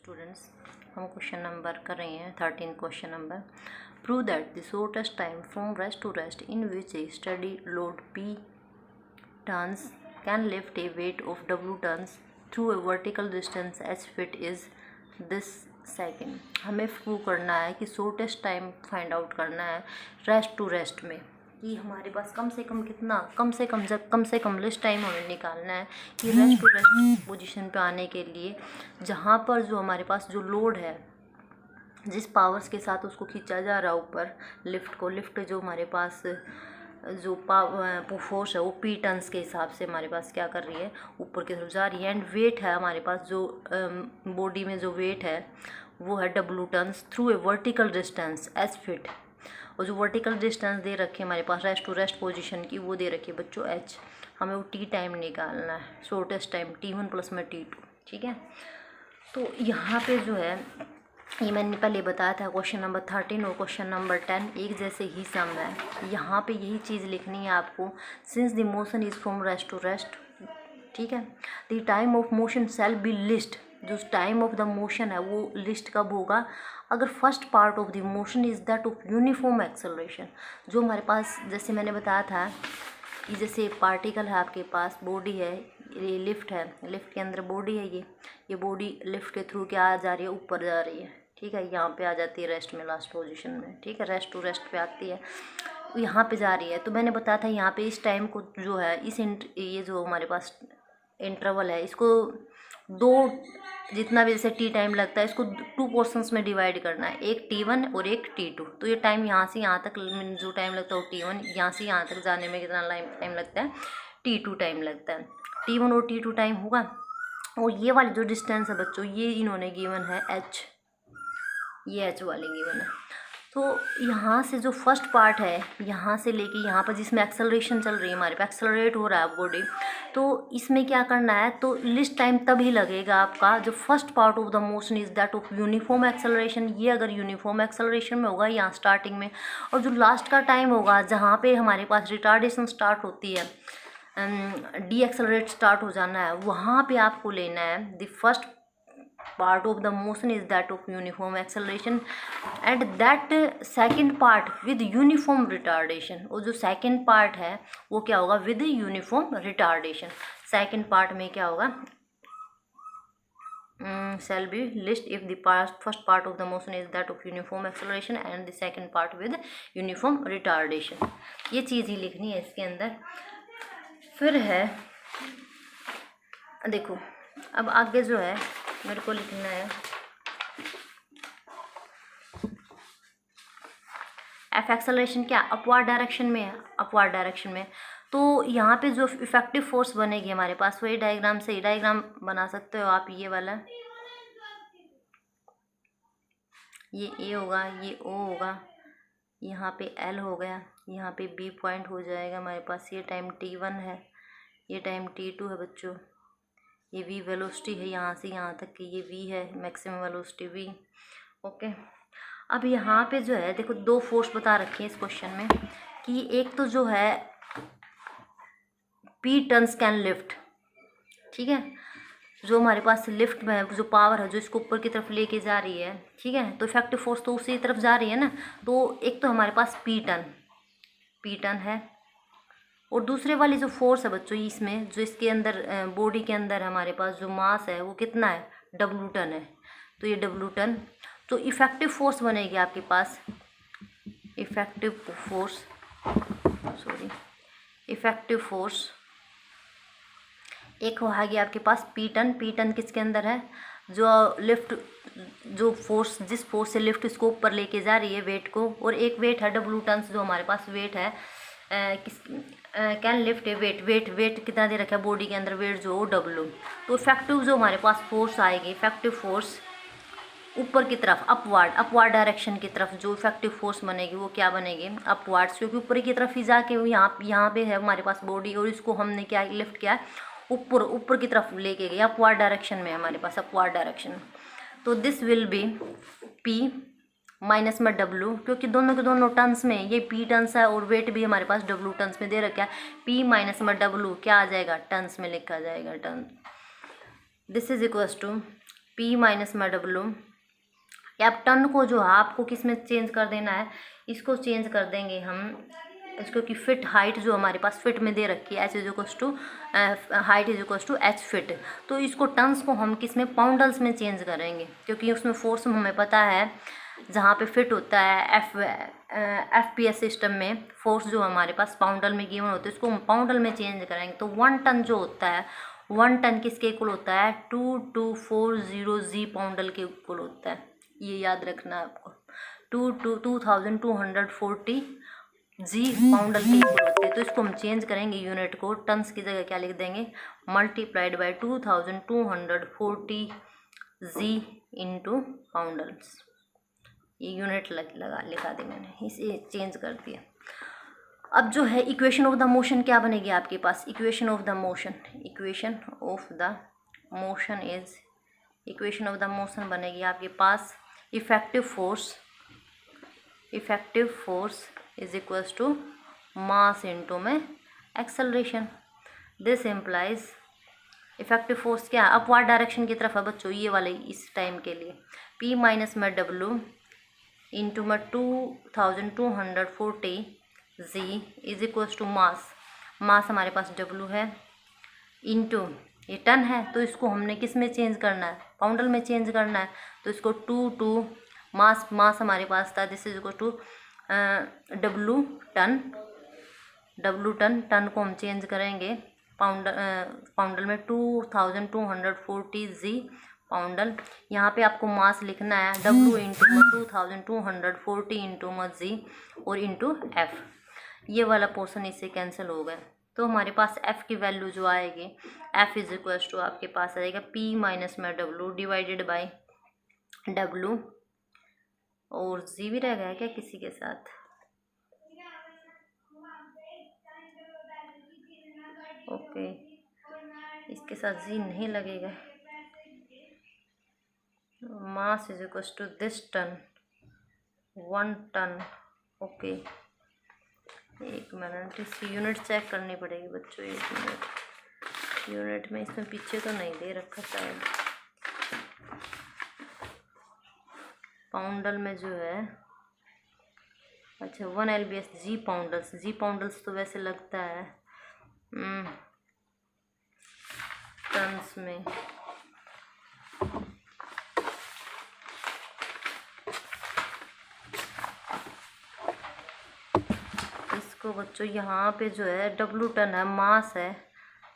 Students, हम question number कर रहे हैं 13 question number. Prove that the shortest time from rest to rest in which a steady load P tons can lift a weight of W tons through a vertical distance H feet is this second. हमें prove करना है कि shortest time find out करना है rest to rest में, कि हमारे पास कम से कम कितना कम से कम लिस्ट टाइम हमें निकालना है कि रेस्ट टू रेस्ट पोजीशन पे आने के लिए, जहाँ पर जो हमारे पास जो लोड है, जिस पावर्स के साथ उसको खींचा जा रहा है ऊपर लिफ्ट जो हमारे पास जो फोर्स है वो P टन्स के हिसाब से हमारे पास क्या कर रही है, ऊपर की तरफ जा रही है। एंड वेट है हमारे पास जो बॉडी में जो वेट है वो है W tons through a vertical distance H feet. और जो वर्टिकल डिस्टेंस दे रखी है हमारे पास रेस्ट टू रेस्ट पोजीशन की, वो दे रखी है बच्चों H। हमें वो T टाइम निकालना है, शॉर्टेस्ट टाइम T1 प्लस में T2। ठीक है, तो यहाँ पे जो है ये मैंने पहले बताया था, क्वेश्चन नंबर 13 और क्वेश्चन नंबर 10 एक जैसे ही सम है। यहाँ पे यही चीज़ लिखनी है आपको, since the motion is from rest to rest. ठीक है, the time of motion shall be least. जो टाइम ऑफ द मोशन है वो लिस्ट कब होगा, अगर first part of the motion is that of uniform acceleration. जो हमारे पास जैसे मैंने बताया था कि जैसे पार्टिकल है आपके पास, बॉडी है, ये लिफ्ट है, लिफ्ट के अंदर बॉडी है, ये बॉडी लिफ्ट के थ्रू क्या जा रही है, ऊपर जा रही है। ठीक है, यहाँ पे आ जाती है रेस्ट में, लास्ट पोजीशन में। ठीक है, रेस्ट टू रेस्ट पे आती है, यहाँ पे जा रही है। तो मैंने बताया था यहाँ पे इस टाइम को जो है ये जो हमारे पास इंटरवल है, इसको दो जितना भी जैसे टी टाइम लगता है इसको 2 पोर्शंस में डिवाइड करना है, एक T1 और एक T2। तो ये टाइम यहाँ से यहाँ तक जो टाइम लगता है वो T1, यहाँ से यहाँ तक जाने में कितना टाइम लगता है, T2 टाइम लगता है। T1 और T2 टाइम होगा। और ये वाली जो डिस्टेंस है बच्चों, ये इन्होंने गिवन है H, ये H वाली गिवन है। तो यहाँ से जो फर्स्ट पार्ट है, यहाँ से लेके यहाँ पर जिसमें एक्सेलरेशन चल रही है, हमारे पे एक्सेलरेट हो रहा है बॉडी, तो इसमें क्या करना है, तो लिस्ट टाइम तभी लगेगा आपका जो first part of the motion is that of uniform acceleration. ये अगर यूनिफॉर्म एक्सेलरेशन में होगा यहाँ स्टार्टिंग में, और जो लास्ट का टाइम होगा जहाँ पे हमारे पास रिटार्डेशन स्टार्ट होती है, डी एक्सेलरेट स्टार्ट हो जाना है, वहाँ पे आपको लेना है the first part of the motion is that of uniform acceleration and that second part with uniform retardation। और जो second part है वो क्या होगा, with uniform retardation। second part में क्या होगा, shall be list if the first part of the motion is that of uniform acceleration and the second part with uniform retardation। ये चीज़ ही लिखनी है इसके अंदर। फिर है देखो, अब आगे जो है मेरे को लिखना है एफ एक्सेलरेशन क्या अपवार्ड डायरेक्शन में है, अपवार्ड डायरेक्शन में। तो यहाँ पे जो इफेक्टिव फोर्स बनेगी हमारे पास, वही डायग्राम से ही डायग्राम बना सकते हो आप। ये वाला ये ए होगा, ये ओ होगा, यहाँ पे एल हो गया, यहाँ पे बी पॉइंट हो जाएगा हमारे पास। ये टाइम T1 है, ये टाइम T2 है बच्चों। ये V वेलोसिटी है यहाँ से यहाँ तक की, ये V है मैक्सिमम वेलोसिटी V। ओके, अब यहाँ पे जो है देखो दो फोर्स बता रखे हैं इस क्वेश्चन में, कि एक तो जो है P टन्स कैन लिफ्ट। ठीक है, जो हमारे पास लिफ्ट में जो पावर है जो इसको ऊपर की तरफ लेके जा रही है, ठीक है, तो इफेक्टिव फोर्स तो उसी तरफ जा रही है ना। तो एक तो हमारे पास P टन है, और दूसरे वाली जो फोर्स है बच्चों इसमें जो इसके अंदर बॉडी के अंदर हमारे पास जो मास है वो कितना है, W टन है। तो ये W टन, तो इफेक्टिव फोर्स बनेगी आपके पास, इफेक्टिव फोर्स एक आ गया आपके पास P टन किसके अंदर है, जो लिफ्ट जो फोर्स जिस फोर्स से लिफ्ट इसको ऊपर लेके जा रही है वेट को, और एक वेट है W टन्स जो हमारे पास वेट है कैन लिफ्ट ए वेट कितना दे रखा है बॉडी के अंदर, वेट जो W। तो इफेक्टिव जो हमारे पास फोर्स आएगी, इफेक्टिव फोर्स ऊपर की तरफ अपवार्ड डायरेक्शन की तरफ जो इफेक्टिव फोर्स बनेगी वो क्या बनेगी, अपवार्ड्स, क्योंकि ऊपर की तरफ ही जाके यहाँ पे है हमारे पास बॉडी, और इसको हमने क्या लिफ्ट किया ऊपर की तरफ लेके गए, अपवार्ड डायरेक्शन में हमारे पास, अपवार्ड डायरेक्शन। तो this will be P minus में W, क्योंकि दोनों के दोनों टन्स में, ये P टन्स है और वेट भी हमारे पास W टन्स में दे रखा है। P माइनस में W क्या आ जाएगा, टन्स में लिखा जाएगा, ton. This is equals to P minus में W, या आप टन को जो है आपको किस में चेंज कर देना है, इसको चेंज कर देंगे हम इसको कि फिट, हाइट जो हमारे पास फिट में दे रखी है, H is equals to height is equals to H feet, तो इसको टन्स को हम किस में, पाउंडल्स में चेंज करेंगे, क्योंकि उसमें फोर्स हमें पता है जहाँ पे फिट होता है FPS सिस्टम में फोर्स जो हमारे पास पाउंडल में गिवन होता है, इसको हम पाउंडल में चेंज करेंगे। तो 1 टन जो होता है, 1 टन किसके इक्वल होता है, 2240 जी पाउंडल के इक्वल होता है, ये याद रखना है आपको। 2240 जी पाउंडल के इक्वल होते हैं। तो इसको हम चेंज करेंगे यूनिट को, टन्स की जगह क्या लिख देंगे, मल्टीप्लाइड बाय 2240 जी इंटू पाउंडल्स, ये यूनिट लिखा दी मैंने, इसे चेंज कर दिया। अब जो है इक्वेशन ऑफ द मोशन क्या बनेगी आपके पास, equation of the motion, equation of the motion is, equation of the motion बनेगी आपके पास effective force is equals to mass into में acceleration. This implies effective force क्या, अपवार्ड डायरेक्शन की तरफ है बच्चों, ये वाले इस टाइम के लिए, P माइनस में W इंटू में 2240 जी इज इक्वल्स टू मास, मास हमारे पास W है, इंटू ये टन है, तो इसको हमने किस में चेंज करना है, पाउंडल में चेंज करना है। तो इसको 2 मास हमारे पास था, this is equal to W ton, ton को हम चेंज करेंगे पाउंडल में 2240 जी पाउंडल। यहाँ पे आपको मास लिखना है W इंटू 2240 इंटू जी और इंटू F, ये वाला पोर्शन इससे कैंसिल हो गया। तो हमारे पास F की वैल्यू जो आएगी, F इज इक्वल्स टू आपके पास आएगा P माइनस में W डिवाइडेड बाई W, और जी भी रह गया क्या किसी के साथ, ओके इसके साथ जी नहीं लगेगा, mass is equals to this ton, 1 ton, okay. एक मिनट, इसकी यूनिट चेक करनी पड़ेगी बच्चों, एक मिनट, यूनिट में इसमें पीछे तो नहीं दे रखा शायद, पाउंडल में जो है, अच्छा 1 LBS जी पाउंडल्स तो वैसे लगता है टन्स में, इसको बच्चों यहाँ पे जो है W टन है, मास है,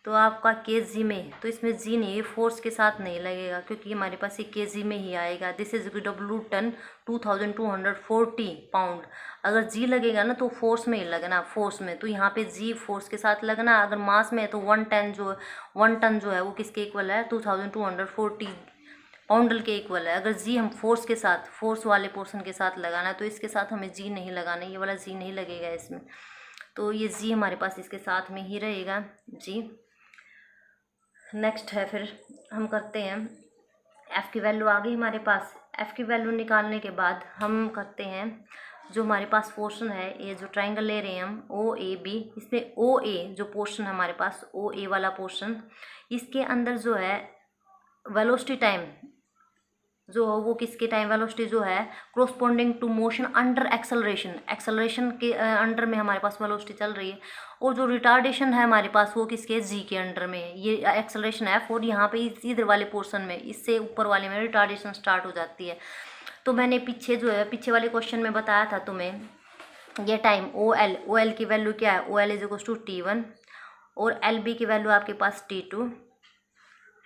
तो आपका KG में, तो इसमें जी नहीं, फोर्स के साथ नहीं लगेगा क्योंकि हमारे पास ये KG में ही आएगा। This is W ton 2240 pound, अगर जी लगेगा ना तो फोर्स में ही लगना, फोर्स में, तो यहाँ पे जी फोर्स के साथ लगना। अगर मास में है तो 1 टन जो है वो किसके इक्वल है, 2240 पाउंडल के इक्वल है। अगर जी हम फोर्स के साथ, फोर्स वाले पोर्शन के साथ लगाना है तो इसके साथ हमें जी नहीं लगाना, ये वाला जी नहीं लगेगा इसमें, तो ये जी हमारे पास इसके साथ में ही रहेगा जी। नेक्स्ट है, फिर हम करते हैं, F की वैल्यू आ गई हमारे पास। F की वैल्यू निकालने के बाद हम करते हैं, जो हमारे पास पोर्शन है, ये जो ट्रायंगल ले रहे हैं हम OAB, इसमें OA जो पोर्शन है हमारे पास, OA वाला पोर्शन, इसके अंदर जो है वेलोसिटी टाइम जो है वो किसके टाइम वेलोसिटी जो है क्रोस्पोंडिंग टू मोशन अंडर एक्सेलरेशन के अंडर में हमारे पास वेलोसिटी चल रही है, और जो रिटार्डेशन है हमारे पास वो किसके, जी के अंडर में, ये एक्सेलरेशन है, और यहाँ पे इधर वाले पोर्शन में, इससे ऊपर वाले में रिटार्डेशन स्टार्ट हो जाती है। तो मैंने पीछे जो है, पीछे वाले क्वेश्चन में बताया था तुम्हें, ये टाइम OL की वैल्यू क्या है, OL is equal to T1, और LB की वैल्यू आपके पास T2,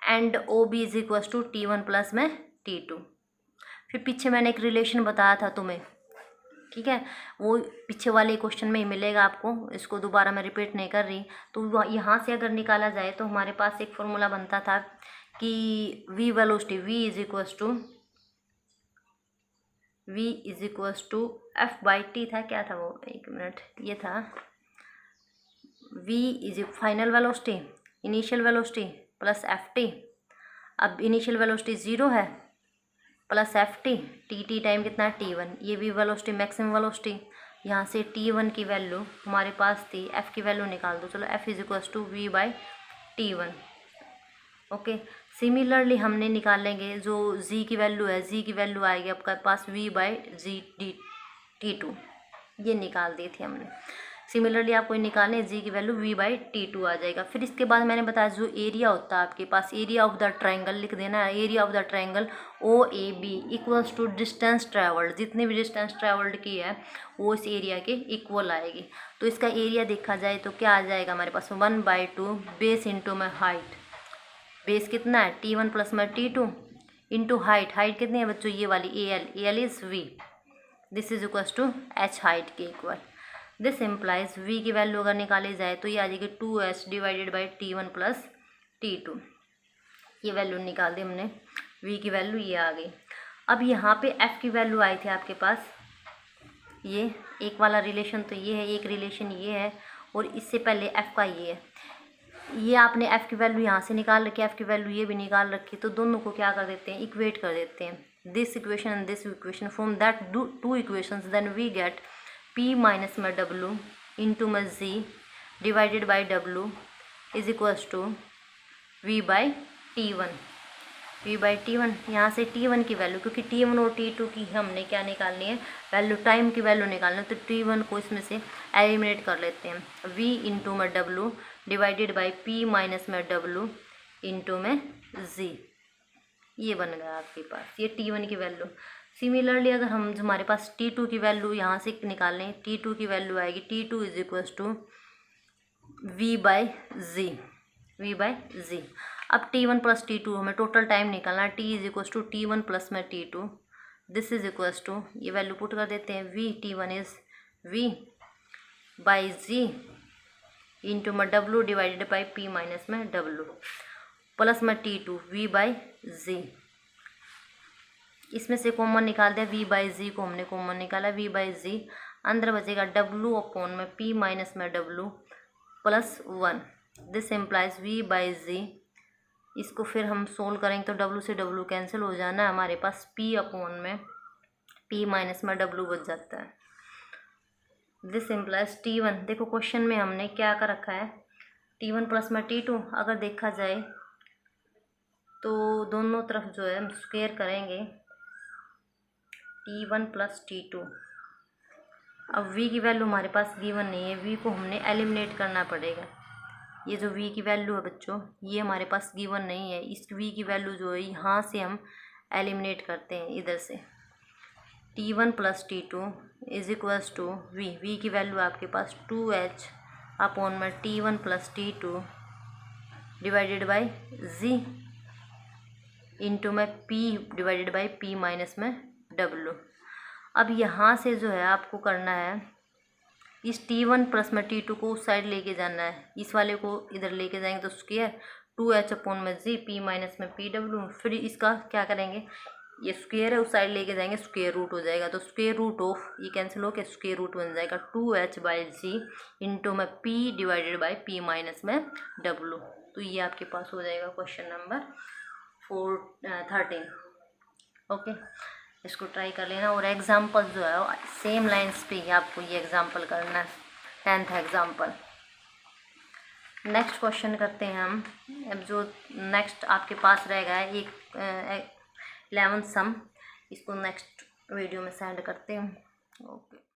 and OB is equal to T1 plus में T2। फिर पीछे मैंने एक रिलेशन बताया था तुम्हें, ठीक है, वो पीछे वाले क्वेश्चन में ही मिलेगा आपको, इसको दोबारा मैं रिपीट नहीं कर रही। तो यहाँ से अगर निकाला जाए तो हमारे पास एक फॉर्मूला बनता था कि V velocity, V is equals to F/T था, क्या था वो, एक मिनट, ये था V is final velocity, initial velocity plus FT। अब इनिशियल वेलोसिटी 0 है प्लस FT, TT टाइम कितना है T1, ये भी वेलोसिटी मैक्सिमम वेलोसिटी, यहाँ से T1 की वैल्यू हमारे पास थी, F की वैल्यू निकाल दो, चलो F is equals to V/T1, okay. Similarly हमने निकालेंगे जो z की वैल्यू है, z की वैल्यू आएगी आपके पास v/g t2, ये निकाल दी थी हमने। सिमिलरली आपको निकालने z की वैल्यू v/t2 आ जाएगा। फिर इसके बाद मैंने बताया जो एरिया होता है आपके पास, एरिया ऑफ द ट्रायंगल लिख देना है। Area of the triangle OAB equals to distance travelled, जितनी भी डिस्टेंस ट्रैवल्ड की है वो इस एरिया के इक्वल आएगी। तो इसका एरिया देखा जाए तो क्या आ जाएगा हमारे पास 1/2 बेस इंटू में हाइट। बेस कितना है t1 प्लस में t2 इंटू हाइट। हाइट कितनी है बच्चों, ये वाली AL is v, this is equals to h height के इक्वल। दिस इम्प्लाइज v की वैल्यू अगर निकाली जाए तो ये आ जाएगी 2h divided by t1 plus t2। ये वैल्यू निकाल दी हमने, v की वैल्यू ये आ गई। अब यहाँ पे f की वैल्यू आई थी आपके पास, ये एक वाला रिलेशन तो ये है, एक रिलेशन ये है, और इससे पहले f का ये है। ये आपने f की वैल्यू यहाँ से निकाल रखी है, f की वैल्यू ये भी निकाल रखी, तो दोनों को क्या कर देते हैं, इक्वेट कर देते हैं। This equation and this equation, from that two equations then we get p minus में w इंटू में z divided by w is equals to v/t1। v/t1 यहाँ से t1 की वैल्यू, क्योंकि t1 और t2 की हमने क्या निकालनी है, वैल्यू, टाइम की वैल्यू निकालनी है, तो t1 को इसमें से एलिमिनेट कर लेते हैं। v इंटू में w divided by p minus में w इंटू में z, ये बन गया आपके पास ये t1 की वैल्यू। सिमिलरली अगर हम हमारे पास t2 की वैल्यू यहाँ से निकालें, t2 की वैल्यू आएगी t2 is equals to v/z। अब t1 प्लस t2 हमें टोटल टाइम निकालना है, t is equals to t1 plus में t2, this is equals to, ये वैल्यू पुट कर देते हैं, t1 इज v/z इंटू में w divided by p minus में w प्लस में t2 v/z। इसमें से कॉमन निकाल दिया, v/z को हमने कॉमन निकाला, v/z अंदर बचेगा w अपॉन में p माइनस में w plus 1। This implies v/z, इसको फिर हम सोल्व करेंगे तो w से w कैंसिल हो जाना है, हमारे पास p अपॉन में p माइनस में w बच जाता है। दिस एम्प्लाइज t1, देखो क्वेश्चन में हमने क्या कर रखा है, t1 प्लस में t2, अगर देखा जाए तो दोनों तरफ जो है हम स्क्वायर करेंगे t1 प्लस t2। अब v की वैल्यू हमारे पास गिवन नहीं है, v को हमने एलिमिनेट करना पड़ेगा। ये जो v की वैल्यू है बच्चों, ये हमारे पास गिवन नहीं है, इस v की वैल्यू जो है यहाँ से हम एलिमिनेट करते हैं इधर से। t1 plus t2 is equals to v की वैल्यू आपके पास 2h अपॉन में t1 plus t2 divided by z into में p divided by p minus में w। अब यहाँ से जो है आपको करना है, इस t1 प्लस में t2 को उस साइड लेके जाना है, इस वाले को इधर लेके जाएंगे तो स्क्वायर 2h अपॉन में z p माइनस में pw। फिर इसका क्या करेंगे, ये स्क्वायर है उस साइड लेके जाएंगे, स्क्वायर रूट हो जाएगा, तो स्क्वायर रूट ऑफ ये कैंसिल होकर स्क्वायर रूट बन जाएगा 2h बाई जी इंटू में p divided by p minus में w। तो ये आपके पास हो जाएगा क्वेश्चन नंबर 13। ओके, इसको ट्राई कर लेना, और एग्जाम्पल जो है सेम लाइंस पे ही आपको ये एग्जाम्पल करना है, 10th एग्जाम्पल। नेक्स्ट क्वेश्चन करते हैं हम। अब जो नेक्स्ट आपके पास रहेगा एक 11th सम, इसको नेक्स्ट वीडियो में सेंड करते हैं। ओके।